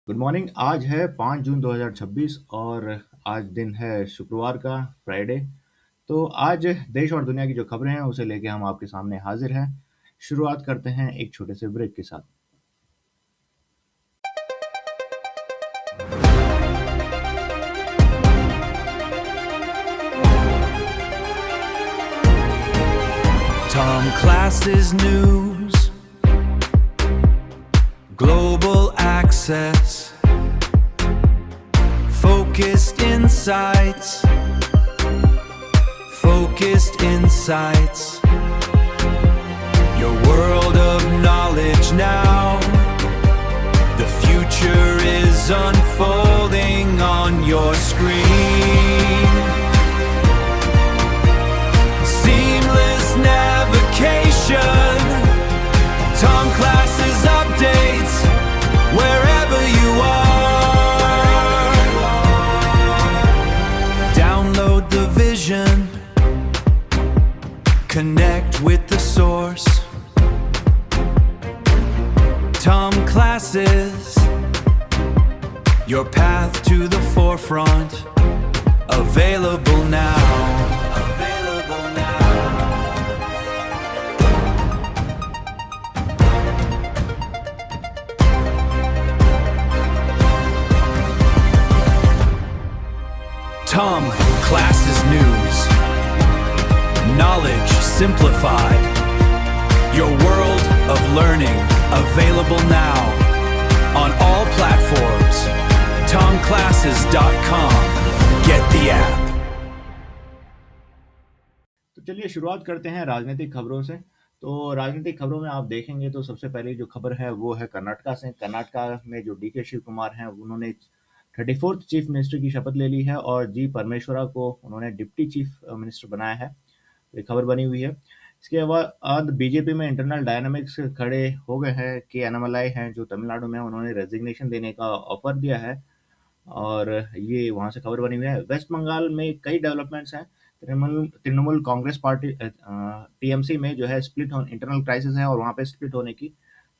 Good morning. आज है 5 जून 2026 और आज दिन है शुक्रवार का, फ्राइडे। तो आज देश और दुनिया की जो खबरें हैं उसे लेके हम आपके सामने हाजिर हैं। शुरुआत करते हैं एक छोटे से ब्रेक के साथ। Tom Class's news, global access, focused insights, focused insights. Your world of knowledge now. The future is unfolding on your screen. Seamless navigation, Tom Classes updates wherever you are. Download the vision, connect with the source. Tom Classes, your path to the forefront, available now. Available now. Tom Classes News, knowledge simplified. Your world of learning, available now on all platforms. TomClasses.com. Get the app. तो चलिए शुरुआत करते हैं राजनीतिक खबरों से। तो राजनीतिक खबरों में आप देखेंगे तो सबसे पहले जो खबर है वो है कर्नाटका से। कर्नाटका में जो डी के शिव कुमार हैं उन्होंने 34th चीफ मिनिस्टर की शपथ ले ली है और जी परमेश्वरा को उन्होंने डिप्टी चीफ मिनिस्टर बनाया है। ये खबर बनी हुई है। इसके बाद बीजेपी में इंटरनल डायनामिक्स खड़े हो गए हैं कि एनएमएलआई हैं जो तमिलनाडु में, उन्होंने रेजिग्नेशन देने का ऑफर दिया है और ये वहाँ से खबर बनी हुई है। वेस्ट बंगाल में कई डेवलपमेंट्स हैं। तृणमूल तृणमूल कांग्रेस पार्टी टीएमसी में जो है स्प्लिट हो इंटरनल क्राइसिस है और वहाँ पे स्प्लिट होने की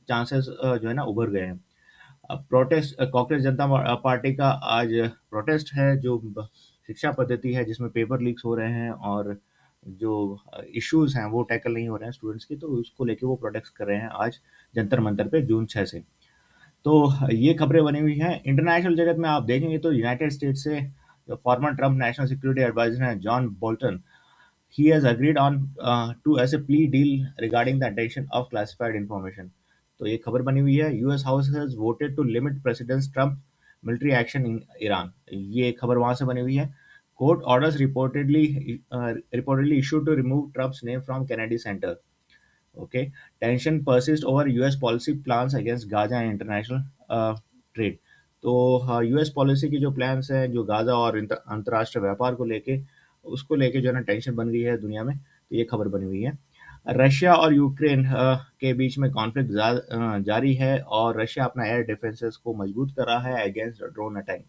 चांसेस जो है ना उभर गए हैं। प्रोटेस्ट कांग्रेस जनता पार्टी का आज प्रोटेस्ट है जो शिक्षा पद्धति है जिसमें पेपर लीक्स हो रहे हैं और जो इश्यूज हैं वो टैकल नहीं हो रहे हैं स्टूडेंट्स की, तो उसको लेके वो प्रोटेस्ट कर रहे हैं आज जंतर मंतर पे जून 6 से। तो ये खबरें बनी हुई हैं। इंटरनेशनल जगत में आप देखेंगे तो यूनाइटेड स्टेट्स से जो former Trump national security adviser हैं John Bolton, he has agreed on to as a plea deal regarding the detention of classified information। तो ये खबर बनी हुई है। US House has voted to limit President Trump military action in Iran. ये खबर वहां से बनी हुई है। Court orders reportedly issued to remove Trump's name from Kennedy Center. Okay. Tension persist over US policy plans against Gaza and international trade. तो US policy की जो प्लान्स हैं जो गाजा और अंतर्राष्ट्रीय व्यापार को लेके, उसको लेके जो है ना टेंशन बन गई है दुनिया में। तो ये खबर बनी हुई है। रशिया और यूक्रेन के बीच में कॉन्फ्लिक्ट जारी है और रशिया अपना एयर डिफेंसेस को मजबूत कर रहा है अगेंस्ट ड्रोन अटैक।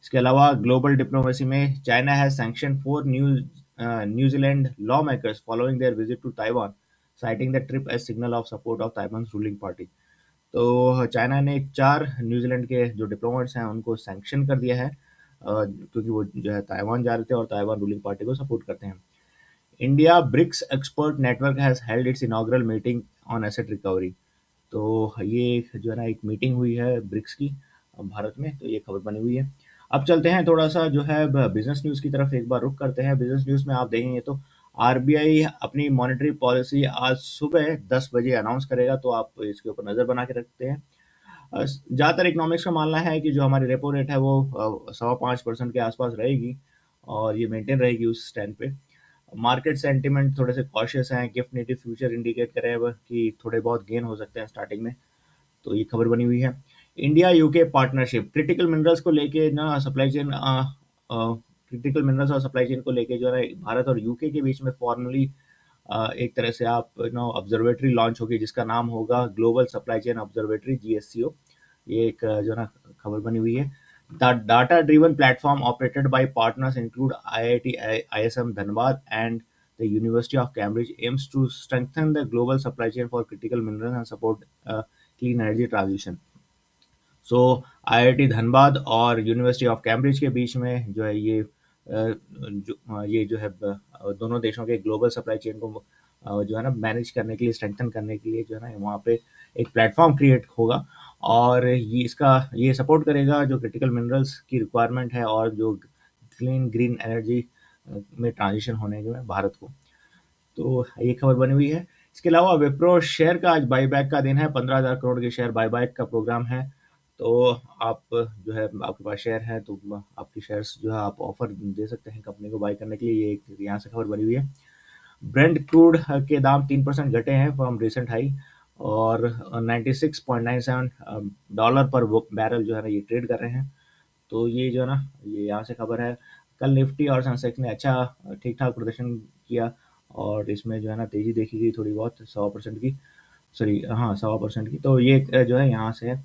इसके अलावा ग्लोबल डिप्लोमेसी में China has sanction four New Zealand lawmakers following their visit to Taiwan, citing the trip as signal of support of Taiwan ruling party. तो चाइना ने 4 न्यूजीलैंड के जो डिप्लोमेट्स हैं उनको sanction कर दिया है क्योंकि वो जो है ताइवान जा रहे थे और ताइवान रूलिंग पार्टी को सपोर्ट करते हैं। India BRICS expert network has held its inaugural meeting on asset recovery. तो ये जो है ना एक मीटिंग हुई है ब्रिक्स की भारत में। तो ये खबर बनी हुई है। अब चलते हैं थोड़ा सा जो है बिजनेस न्यूज़ की तरफ एक बार रुक करते हैं। बिजनेस न्यूज़ में आप देखेंगे तो आरबीआई अपनी मॉनेटरी पॉलिसी आज सुबह 10 बजे अनाउंस करेगा, तो आप इसके ऊपर नज़र बना के रखते हैं। ज़्यादातर इकोनॉमिक्स का मानना है कि जो हमारी रेपो रेट है वो 5.25% के आसपास रहेगी और ये मेंटेन रहेगी उस स्टैंड पे। मार्केट सेंटिमेंट थोड़े से कॉशियस हैं। गिफ्ट निफ्टी फ्यूचर इंडिकेट करे कि थोड़े बहुत गेन हो सकते हैं स्टार्टिंग में। तो ये खबर बनी हुई है। India UK partnership critical minerals को लेके ना सप्लाई चेन क्रिटिकल मिनरल्स और सप्लाई चेन को लेके जो है भारत और यूके के बीच में फॉर्मली एक तरह से आप ऑब्जर्वेटरी लॉन्च होगी जिसका नाम होगा ग्लोबल सप्लाई चेन ऑब्जर्वेटरी जीएससीओ। ये एक जो है ना खबर बनी हुई है। The data-driven platform operated by partners include IIT ISM Dhanbad and the University of Cambridge aims to strengthen the global supply chain for critical minerals and support clean energy transition। So IIT Dhanbad और university of Cambridge के बीच में जो है ये ये जो है दोनों देशों के ग्लोबल सप्लाई चेन को जो है ना मैनेज करने के लिए, स्ट्रेंथन करने के लिए जो है ना वहाँ पे एक प्लेटफॉर्म क्रिएट होगा। और ये सपोर्ट करेगा जो क्रिटिकल मिनरल्स की रिक्वायरमेंट है और जो क्लीन ग्रीन एनर्जी में ट्रांजिशन होने में भारत को। तो ये खबर बनी हुई है। इसके अलावा विप्रो शेयर का आज बाईबैक का दिन है, 15,000 करोड़ के शेयर बाईबैक का प्रोग्राम है। तो आप जो है आपके पास शेयर है तो आपके शेयर्स जो है आप ऑफर दे सकते हैं कंपनी को बाय करने के लिए। ये एक यहाँ से खबर बनी हुई है। ब्रेंट क्रूड के दाम 3% घटे हैं फ्रॉम रिसेंट हाई, और 96.97 डॉलर पर बैरल जो है ना ये ट्रेड कर रहे हैं। तो ये जो है ना ये यहाँ से खबर है। कल निफ्टी और सेंसेक्स ने अच्छा ठीक ठाक प्रदर्शन किया, और इसमें जो है ना तेजी देखी गई थोड़ी बहुत 100% की, सॉरी हाँ 100% की। तो ये जो है यहाँ से है।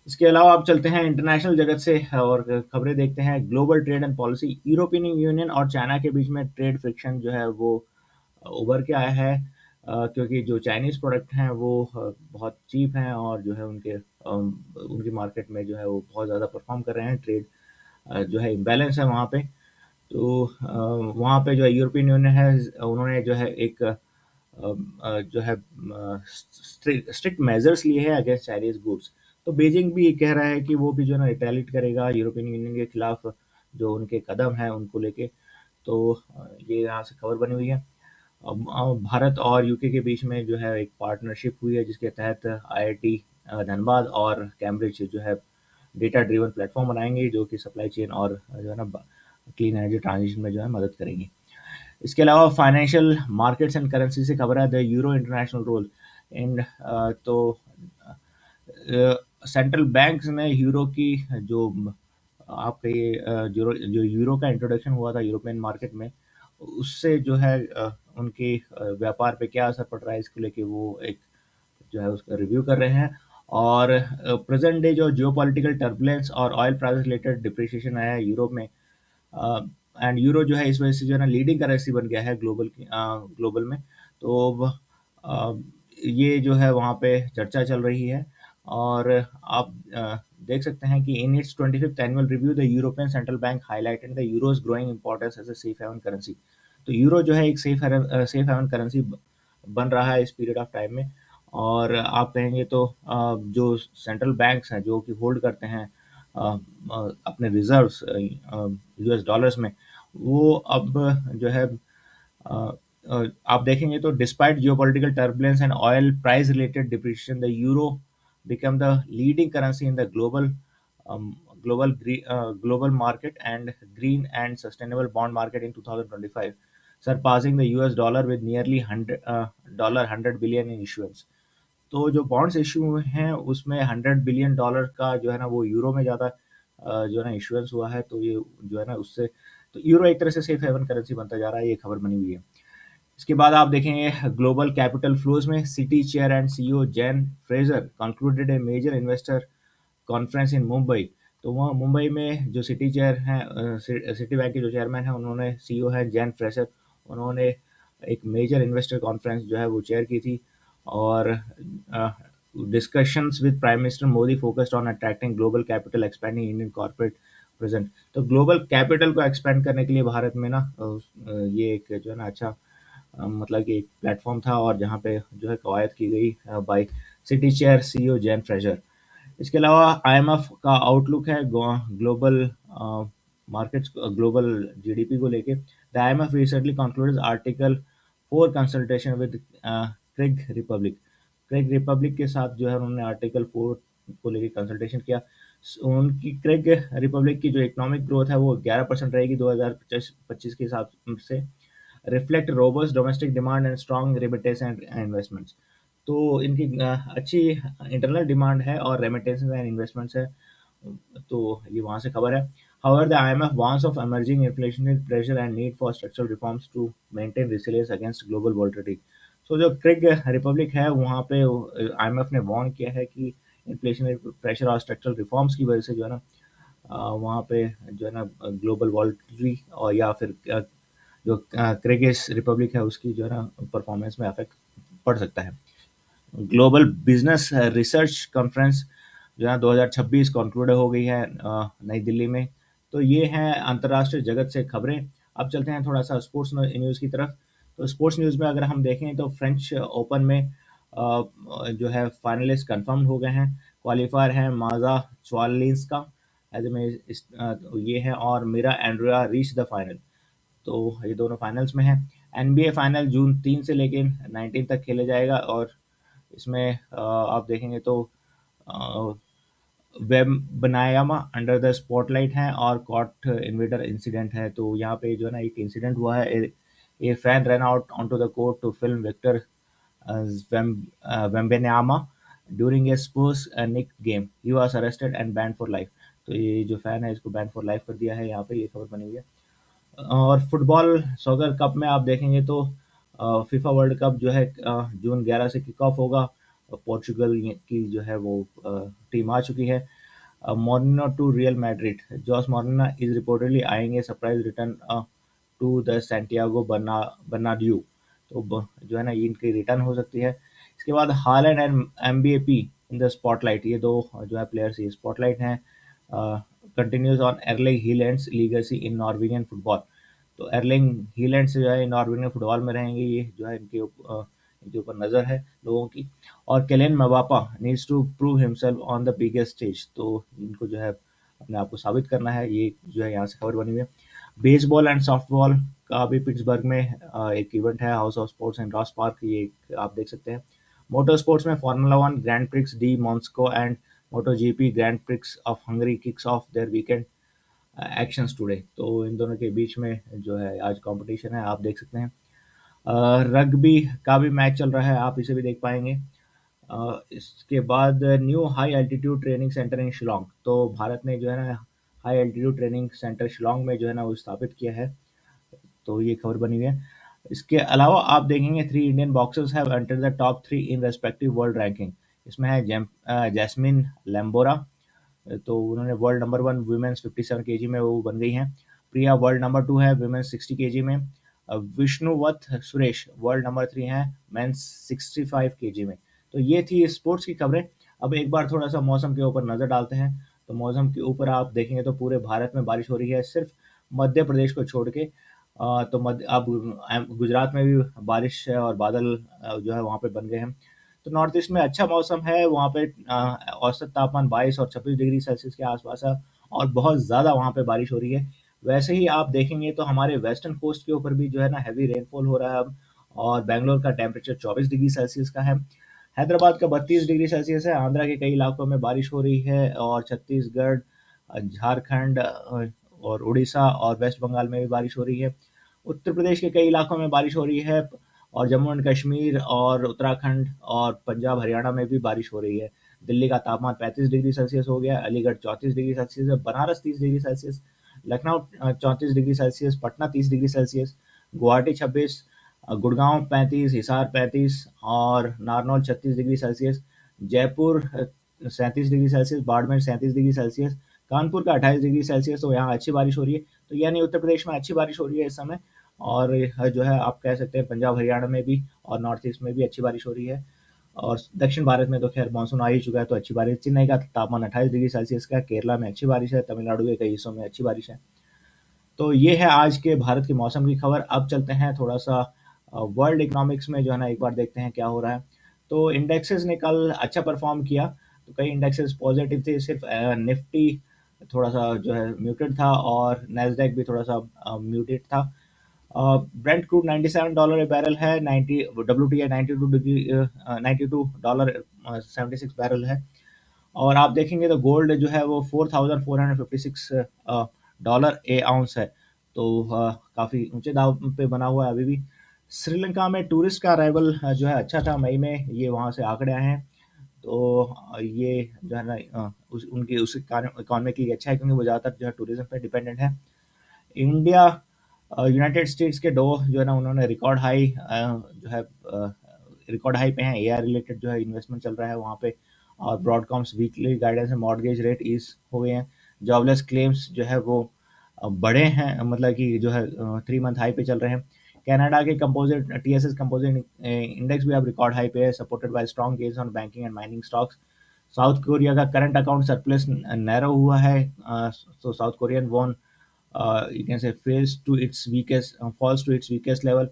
इसके अलावा आप चलते हैं इंटरनेशनल जगत से और खबरें देखते हैं। Global trade and policy, European union और चाइना के बीच में ट्रेड फ्रिक्शन जो है वो उभर के आया है, क्योंकि जो चाइनीज़ प्रोडक्ट हैं वो बहुत चीप हैं, और जो है उनकी मार्केट में जो है वो बहुत ज़्यादा परफॉर्म कर रहे हैं। ट्रेड जो है इम्बैलेंस है वहाँ पे। तो वहाँ पे जो है यूरोपियन यूनियन है, उन्होंने जो है एक जो है स्ट्रिक्ट मेजर्स लिए हैं अगेंस्ट चाइनीज गुड्स। तो बीजिंग भी कह रहा है कि वो भी जो है ना रिटेलिएट करेगा यूरोपियन यूनियन के खिलाफ जो उनके कदम हैं उनको लेके। तो ये यहाँ से खबर बनी हुई है। भारत और यूके के बीच में जो है एक पार्टनरशिप हुई है, जिसके तहत आईआईटी धनबाद और कैम्ब्रिज जो है डेटा ड्रिवन प्लेटफॉर्म बनाएंगे, जो कि सप्लाई चेन और जो है ना क्लीन एनर्जी ट्रांजिशन में जो है मदद करेंगी। इसके अलावा फाइनेंशियल मार्केट्स एंड करेंसी से खबर है, the euro international role and. तो सेंट्रल बैंक्स ने यूरो की जो आपका ये जो यूरो का इंट्रोडक्शन हुआ था यूरोपियन मार्केट में, उससे जो है उनके व्यापार पे क्या असर पड़ रहा है इसको लेके वो एक जो है उसका रिव्यू कर रहे हैं। और प्रेजेंट डे जो जियोपॉलिटिकल टर्बुलेंस और ऑयल प्राइस रिलेटेड डिप्रिसिएशन आया है यूरोप में, एंड यूरो जो है इस वजह से जो है ना लीडिंग करेंसी बन गया है ग्लोबल में। तो अ, ये जो है वहाँ पे चर्चा चल रही है। और आप देख सकते हैं कि in its 25th annual review the European Central Bank highlighted the euro's growing importance as a safe haven currency. तो यूरो जो है एक सेफ हेवन करेंसी बन रहा है इस पीरियड ऑफ टाइम में। और आप कहेंगे तो जो सेंट्रल बैंक्स हैं जो कि होल्ड करते हैं अपने रिजर्व्स यूएस डॉलर्स में, वो अब जो है आप देखेंगे तो despite geopolitical turbulence and oil price related depreciation, the euro become the leading currency in the global market and green and sustainable bond market in 2025, surpassing the US dollar with nearly 100 billion in issuance। तो जो bonds issue हुए हैं उसमें 100 billion dollar का जो है ना वो यूरो में ज़्यादा जो है ना इशुएंस हुआ है। तो ये जो है ना उससे तो यूरो एक तरह से सेफ हेवन करेंसी बनता जा रहा है, ये खबर बनी हुई है। इसके बाद आप देखेंगे ग्लोबल कैपिटल फ्लोज में, Citi chair and CEO Jane Fraser concluded a major investor conference in Mumbai. तो वहाँ मुंबई में जो सिटी चेयर हैं सिटी बैंक के जो चेयरमैन हैं उन्होंने सीईओ है जैन फ्रेजर, उन्होंने एक मेजर इन्वेस्टर कॉन्फ्रेंस जो है वो चेयर की थी। और discussions with prime minister Modi focused on attracting global capital expanding Indian corporate present. तो ग्लोबल कैपिटल को एक्सपेंड करने के लिए भारत में ना ये एक जो है ना अच्छा मतलब कि एक प्लेटफॉर्म था, और जहाँ पे जो है कवायद की गई by Citi chair CEO Jane Fraser. इसके अलावा आईएमएफ का आउटलुक है ग्लोबल मार्केट्स ग्लोबल जीडीपी को लेके। The IMF recently concluded article 4 consultation with Craig Republic. Craig Republic के साथ जो है उन्होंने आर्टिकल 4 को लेके कंसल्टेशन किया। उनकी क्रेग रिपब्लिक की जो इकोनॉमिक ग्रोथ है वो 11% रहेगी 2025 के हिसाब से, reflect robust domestic demand and strong remittance and investments. तो इनकी अच्छी इंटरनल डिमांड है और रेमिटेंसेस एंड इन्वेस्टमेंट्स है। तो ये वहाँ से खबर है। However, the IMF warns of emerging inflationary pressure and need for structural reforms to maintain resilience against global volatility। सो जो क्रेग रिपब्लिक है वहाँ पे आईएमएफ ने वार्न किया है कि इन्फ्लेशनरी प्रेशर और स्ट्रक्चरल रिफॉर्म्स की वजह से जो है ना वहाँ पे जो है ना ग्लोबल वॉलेटिलिटी और या फिर जो क्रेगिस रिपब्लिक है उसकी जो है ना परफॉर्मेंस में अफेक्ट पड़ सकता है। ग्लोबल बिजनेस रिसर्च कॉन्फ्रेंस जो है 2026 कंक्लूड हो गई है नई दिल्ली में। तो ये हैं अंतर्राष्ट्रीय जगत से खबरें। अब चलते हैं थोड़ा सा स्पोर्ट्स न्यूज़ की तरफ। तो स्पोर्ट्स न्यूज़ में अगर हम देखें तो फ्रेंच ओपन में जो है फाइनलिस्ट कंफर्म हो गए हैं। क्वालिफायर हैं माजा स्वालिंस्का एज में ये है, और मेरा एंड्रिया रीच द फाइनल। तो ये दोनों फाइनल्स में हैं। एनबीए फाइनल जून 3 से लेकर 19 तक खेले जाएगा, और इसमें आप देखेंगे तो वेम्बनायामा अंडर द स्पॉटलाइट है, और कॉट इन्वेडर इंसिडेंट है। तो यहाँ पे जो है ना एक इंसिडेंट हुआ है। A fan run out on to the court to film Victor Wembanyama during a Spurs Knicks game. He was arrested and banned for life. तो ये जो फैन है इसको बैंड फॉर लाइफ कर दिया है, यहाँ पे ये खबर बनी हुई है। और फुटबॉल सॉकर कप में आप देखेंगे तो फीफा वर्ल्ड कप जो है जून 11 से किक ऑफ होगा। पोर्चुगल की जो है वो टीम आ चुकी है। Mourinho to Real Madrid. Jose Mourinho is reportedly आएंगे surprise return to the Santiago Bernabeu. तो जो है ना ये इनकी रिटर्न हो सकती है। इसके बाद Haaland and Mbappe in the spotlight. ये दो जो है प्लेयर्स ये स्पॉटलाइट हैं। Continues on Erling Haaland's legacy in Norwegian football. तो एर्लिंग हीलैंड से जो है नॉर्वेजियन फुटबॉल में रहेंगे, ये जो है इनके ऊपर नज़र है लोगों की। और Kylian Mbappe needs to prove himself on the biggest stage. तो इनको जो है अपने आप को साबित करना है, ये जो है यहाँ से खबर बनी हुई है। बेसबॉल एंड सॉफ्टबॉल का भी पिट्सबर्ग में एक इवेंट है, House of Sports and Ross Park, ये आप देख सकते हैं। मोटर स्पोर्ट्स में Formula One Grand Prix de Monaco and MotoGP Grand Prix of Hungary kicks off their weekend actions today. तो इन दोनों के बीच में जो है आज कंपटीशन है, आप देख सकते हैं। रग्बी का भी मैच चल रहा है, आप इसे भी देख पाएंगे। इसके बाद new high altitude training centre in Shillong. तो भारत ने जो है ना high altitude training centre Shillong में जो है ना वो स्थापित किया है। तो ये खबर बनी हुई है। इसके अलावा आप देखेंगे 3 Indian boxers have entered the top 3 in respective world ranking. इसमें है जैस्मिन लैम्बोरा। तो उन्होंने वर्ल्ड नंबर 1 वुमेन्स 57 केजी में वो बन गई हैं। प्रिया वर्ल्ड नंबर 2 है वुमेन्स 60 केजी में। विष्णुवत सुरेश वर्ल्ड नंबर 3 है मेंस 65 केजी में। तो ये थी स्पोर्ट्स की खबरें। अब एक बार थोड़ा सा मौसम के ऊपर नज़र डालते हैं। तो मौसम के ऊपर आप देखेंगे तो पूरे भारत में बारिश हो रही है, सिर्फ मध्य प्रदेश को छोड़ के। तो मध्य अब गुजरात में भी बारिश है, और बादल जो है वहाँ पे बन गए हैं। तो नॉर्थ ईस्ट में अच्छा मौसम है, वहाँ पे औसत तापमान 22 और 26 डिग्री सेल्सियस के आसपास है, और बहुत ज़्यादा वहाँ पे बारिश हो रही है। वैसे ही आप देखेंगे तो हमारे वेस्टर्न कोस्ट के ऊपर भी जो है ना हैवी रेनफॉल हो रहा है अब। और बैंगलोर का टेम्परेचर 24 डिग्री सेल्सियस का है। हैदराबाद का 32 डिग्री सेल्सियस है। आंध्रा के कई इलाकों में बारिश हो रही है, और छत्तीसगढ़, झारखंड, और उड़ीसा और वेस्ट बंगाल में भी बारिश हो रही है। उत्तर प्रदेश के कई इलाकों में बारिश हो रही है, और जम्मू एंड कश्मीर और उत्तराखंड और पंजाब हरियाणा में भी बारिश हो रही है। दिल्ली का तापमान 35 डिग्री सेल्सियस हो गया, अलीगढ़ 34 डिग्री सेल्सियस है, Banaras 30 degree Celsius, Lucknow 34 degree Celsius, Patna 30 degree Celsius, Guwahati 26, Gurgaon 35, Hisar 35, और Narnaul 36 degree Celsius, Jaipur 37 degree Celsius, Barmer 37 degree Celsius, Kanpur का 28 डिग्री सेल्सियस। तो यहाँ अच्छी बारिश हो रही है। तो यानी उत्तर प्रदेश में अच्छी बारिश हो रही है इस समय। और जो है आप कह सकते हैं पंजाब हरियाणा में भी और नॉर्थ ईस्ट में भी अच्छी बारिश हो रही है। और दक्षिण भारत में तो खैर मानसून आ ही चुका है, तो अच्छी बारिश। चेन्नई का तापमान 28 डिग्री सेल्सियस का है, केरला में अच्छी बारिश है, तमिलनाडु के कई हिस्सों में अच्छी बारिश है। तो ये है आज के भारत के मौसम की खबर। अब चलते हैं थोड़ा सा वर्ल्ड इकोनॉमिक्स में जो है ना एक बार देखते हैं क्या हो रहा है। तो इंडेक्सेस ने कल अच्छा परफॉर्म किया। तो कई इंडेक्सेस पॉजिटिव थे, सिर्फ निफ्टी थोड़ा सा जो है म्यूटेड था, और नैस्डैक भी थोड़ा सा म्यूटेड था। ब्रेंट क्रूड $97 बैरल है, 90 WTI 92 डिग्री $92 76 बैरल है। और आप देखेंगे तो गोल्ड जो है वो $4456 ए आउंस है। तो काफ़ी ऊंचे दाव पे बना हुआ है अभी भी। श्रीलंका में टूरिस्ट का अराइवल जो है अच्छा था मई में, ये वहाँ से आंकड़े आए हैं। तो ये जो है ना उनकी उस इकॉनमी की अच्छा है, क्योंकि वो ज़्यादातर जो है टूरिज्म पे डिपेंडेंट है। इंडिया यूनाइटेड स्टेट्स के डो जो है ना उन्होंने रिकॉर्ड हाई पे हैं। एआई रिलेटेड जो है इन्वेस्टमेंट चल रहा है वहाँ पे। और ब्रॉडकॉम्स वीकली गाइडेंस है, मॉर्गेज रेट ईज हो गए हैं। जॉबलेस क्लेम्स जो है वो बढ़े हैं, मतलब कि जो है 3 मंथ हाई पे चल रहे हैं। कनाडा के कंपोजिट टीएसएस कंपोजिट इंडेक्स भी अब रिकॉर्ड हाई पे है, supported by strong gains on banking and mining stocks. South Korea का करंट अकाउंट सरप्लस नैरो हुआ है। So South Korean won you can say falls to its weakest level.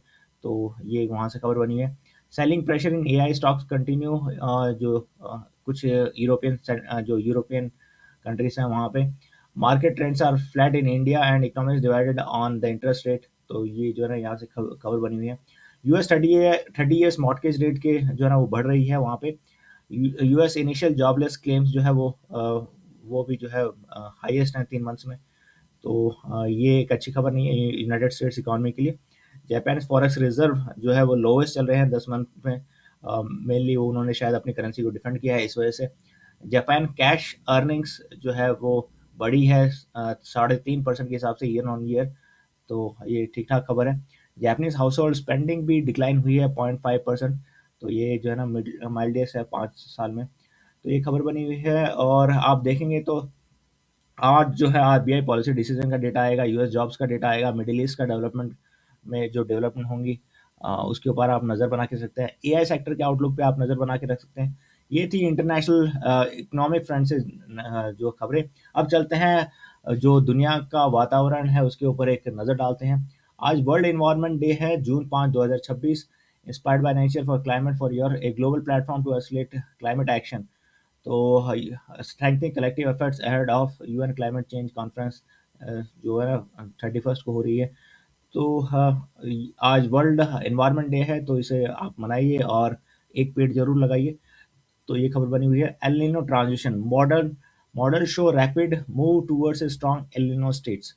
तो ये वहाँ से खबर बनी है। Selling pressure in AI stocks continue. जो कुछ जो यूरोपियन कंट्रीज हैं वहाँ पे market trends are flat in India and economics divided on the interest rate. तो ये जो है ना यहाँ से खबर बनी हुई है। यूएस 30 ईयर्स मॉर्टगेज रेट के जो है ना वो बढ़ रही है वहाँ पे। यूएस इनिशियल जॉबलेस क्लेम्स जो है वो भी जो है हाईएस्ट है 3 मंथ्स में। तो ये एक अच्छी खबर नहीं है यूनाइटेड स्टेट्स इकोनॉमी के लिए। जापान फॉरेक्स रिजर्व जो है वो लोवेस्ट चल रहे हैं 10 मंथ में। मेनली वो उन्होंने शायद अपनी करेंसी को डिफेंड किया है इस वजह से। जापान कैश अर्निंग्स जो है वो बढ़ी है 3.5% के हिसाब से ईयर ऑन ईयर। तो ये ठीक ठाक खबर है। जापानीज हाउस होल्ड स्पेंडिंग भी डिक्लाइन हुई है 0.5%। तो ये जो है ना माइल्डेस्ट है 5 साल में। तो ये खबर बनी हुई है। और आप देखेंगे तो आज जो है आरबीआई पॉलिसी डिसीजन का डेटा आएगा, यूएस जॉब्स का डेटा आएगा, मिडिल ईस्ट का डेवलपमेंट में जो डेवलपमेंट होंगी उसके ऊपर आप नज़र बना के सकते हैं। एआई सेक्टर के आउटलुक पे आप नज़र बना के रख सकते हैं। ये थी इंटरनेशनल इकोनॉमिक फ्रंट से जो खबरें। अब चलते हैं जो दुनिया का वातावरण है उसके ऊपर एक नज़र डालते हैं। आज वर्ल्ड इन्वायरमेंट डे है, June 5 2026। Inspired by nature for climate for year, a global platform to accelerate climate action. तो strengthening collective efforts ahead of UN climate change conference जो है ना 31 को हो रही है। तो आज वर्ल्ड एनवायरनमेंट डे है, तो इसे आप मनाइए और एक पेड़ जरूर लगाइए। तो ये खबर बनी हुई है। El Nino transition, modern model show rapid move towards a strong El Nino states.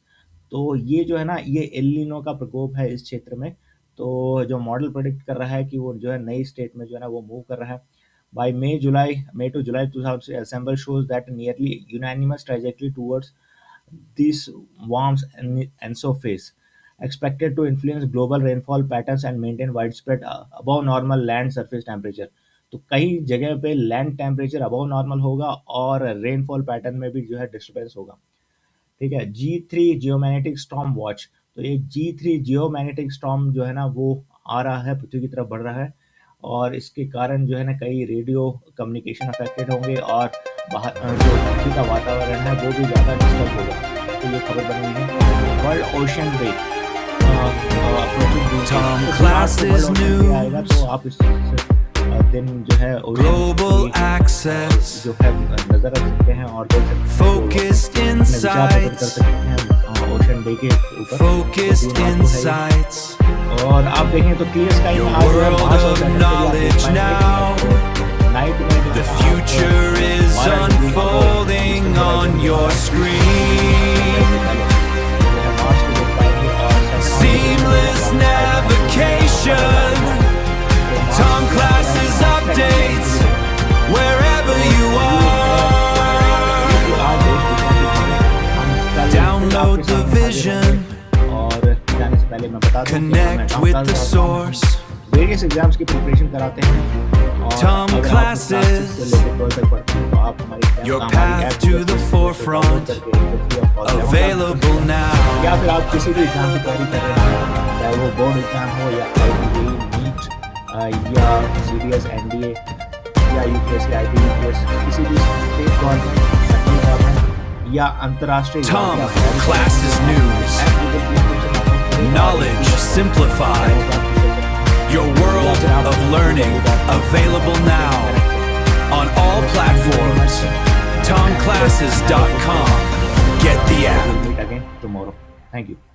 तो ये जो है ना ये एल नीनो का प्रकोप है इस क्षेत्र में। तो जो मॉडल प्रेडिक्ट कर रहा है कि वो जो है नई स्टेट में जो है ना वो मूव कर रहा है। By May to July 2000, assemble shows that nearly unanimous trajectory towards this warms and so phase, expected to influence global rainfall patterns and maintain widespread above normal land surface temperature। तो कई जगह पे land temperature above normal होगा और rainfall pattern में भी जो है डिस्टर्बेंस होगा। ठीक है। G3 geomagnetic storm watch. तो ये G3 जियोमैग्नेटिक स्टॉर्म जो है ना वो आ रहा है, पृथ्वी की तरफ बढ़ रहा है। और इसके कारण जो है ना कई रेडियो कम्युनिकेशन अफेक्टेड होंगे और बाहर जो पृथ्वी का वातावरण है वो भी ज़्यादा डिस्टर्ब होगा। तो ये खबर बनी हुई है। World ocean day Tom Class's new आएगा, तो आप इस दिन जो है global access, जो है नजर रख सकते हैं और देख सकते हैं, focused अपने विचार प्रकट कर insights, सकते हैं ओशन डे के ऊपर। focused तो आपको है insights. और आप देखें तो क्लियर स्काई Your में आज जो है world मार्स और of सैटर्न के लिए आप देख knowledge पाएंगे now. नाइट में जो The है future is unfolding on your screen. Seamless navigation. Tom Class's updates wherever you are. Download the vision. और जाने से पहले मैं बता दूं कि Connect मैं with Tom the Classes source. Various exams की प्रिपरेशन कराते हैं। और Tom अगर आप Classes. क्लासेस से लेकर 12 तक पढ़ते हैं तो आप Your हमारी path ऐप to को the forefront. Available now. या फिर आप किसी भी एग्जाम की तैयारी कर रहे हैं, चाहे वो बोर्ड एग्जाम हो या IIT नीट या सीडीएस एनडीए या यूपीएससी आईपीपीएस, किसी भी स्टेट गवर्नमेंट सेंट्रल गवर्नमेंट या अंतर्राष्ट्रीय Tom Classes News. Knowledge simplified. Your world of learning available now on all platforms. TomClasses.com. Get the app. We'll meet again tomorrow. Thank you.